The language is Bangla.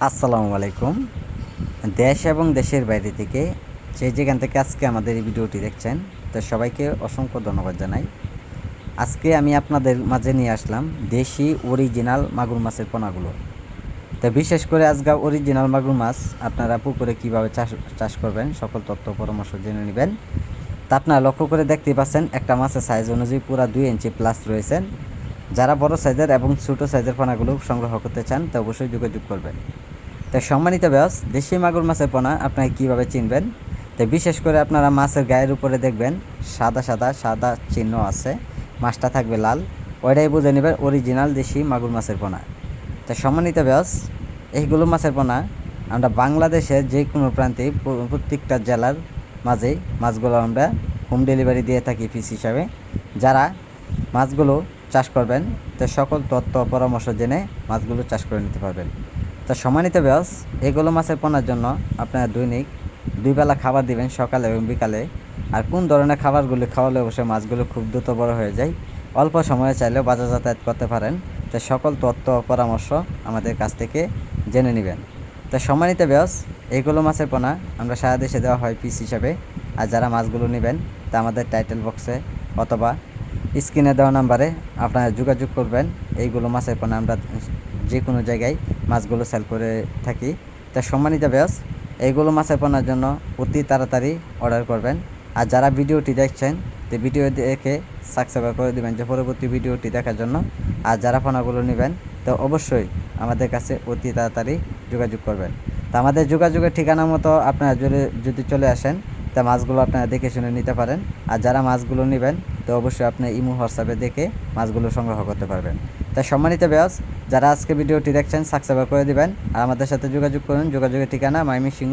আসসালামু আলাইকুম। দেশ এবং দেশের বাইরে থেকে যে যেখান থেকে আজকে আমাদের এই ভিডিওটি দেখছেন, তো সবাইকে অসংখ্য ধন্যবাদ জানাই। আজকে আমি আপনাদের মাঝে নিয়ে আসলাম দেশি অরিজিনাল মাগুর মাছের পোনাগুলো। তো বিশেষ করে আজকে অরিজিনাল মাগুর মাছ আপনারা পুকুরে কীভাবে চাষ করবেন সকল তথ্য পরামর্শ জেনে নেবেন। তা আপনারা লক্ষ্য করে দেখতেই পাচ্ছেন একটা মাছের সাইজ অনুযায়ী পুরো 2 ইঞ্চি প্লাস রয়েছেন। যারা বড় সাইজের এবং ছোটো সাইজের পোনাগুলো সংগ্রহ করতে চান তা অবশ্যই যোগাযোগ করবেন। তো সম্মানিত ব্যাস, দেশি মাগুর মাছের পোনা আপনারা কীভাবে চিনবেন? তো বিশেষ করে আপনারা মাছের গায়ের উপরে দেখবেন সাদা চিহ্ন আছে, মাছটা থাকবে লাল, ওইটাই বুঝে নেবেন অরিজিনাল দেশি মাগুর মাছের পোনা। তো সম্মানিত ব্যাস, এইগুলো মাছের পোনা আমরা বাংলাদেশের যে কোনো প্রান্তে প্রত্যেকটা জেলার মাঝেই মাছগুলো আমরা হোম ডেলিভারি দিয়ে থাকি পিস হিসাবে। যারা মাছগুলো চাষ করবেন তো সকল তথ্য পরামর্শ জেনে মাছগুলো চাষ করে নিতে পারবেন। তো সম্মানিত ব্যাস, এগুলো মাছের পোনার জন্য আপনারা দৈনিক 2 বেলা খাবার দিবেন, সকালে এবং বিকালে। আর কোন ধরনের খাবারগুলি খাওয়ালে অবশ্যই মাছগুলো খুব দ্রুত বড় হয়ে যায়, অল্প সময়ে চাইলেও বাজার যাতায়াত করতে পারেন। তো সকল তথ্য পরামর্শ আমাদের কাছ থেকে জেনে নেবেন। তো সম্মানিত ব্যাস, এইগুলো মাছের পোনা আমরা সারা দেশে দেওয়া হয় পিস হিসাবে। আর যারা মাছগুলো নেবেন তা আমাদের টাইটেল বক্সে অথবা স্ক্রিনে দেওয়া নাম্বারে আপনারা যোগাযোগ করবেন। এইগুলো মাছের পোনা আমরা যে কোনো জায়গায় মাছগুলো সেল করে থাকি। তা সম্মানিত ব্যাস, এইগুলো মাছের পোনার জন্য অতি তাড়াতাড়ি অর্ডার করবেন। আর যারা ভিডিওটি দেখছেন তো ভিডিও দেখে সাবস্ক্রাইব করে দেবেন যে পরবর্তী ভিডিওটি দেখার জন্য। আর যারা পোনাগুলো নেবেন তো অবশ্যই আমাদের কাছে অতি তাড়াতাড়ি যোগাযোগ করবেন। তা আমাদের যোগাযোগের ঠিকানা মতো আপনারা যদি চলে আসেন তা মাছগুলো আপনারা দেখে শুনে নিতে পারেন। আর যারা মাছগুলো নেবেন তো অবশ্যই আপনি ইমো হোয়াটসঅ্যাপে দেখে মাছগুলো সংগ্রহ করতে পারবেন। তাই সম্মানিত ব্যাস, যারা আজকে ভিডিওটি দেখছেন সাবস্ক্রাইব করে দিবেন আর আমাদের সাথে যোগাযোগ করুন। যোগাযোগের ঠিকানা ময়মনসিংহ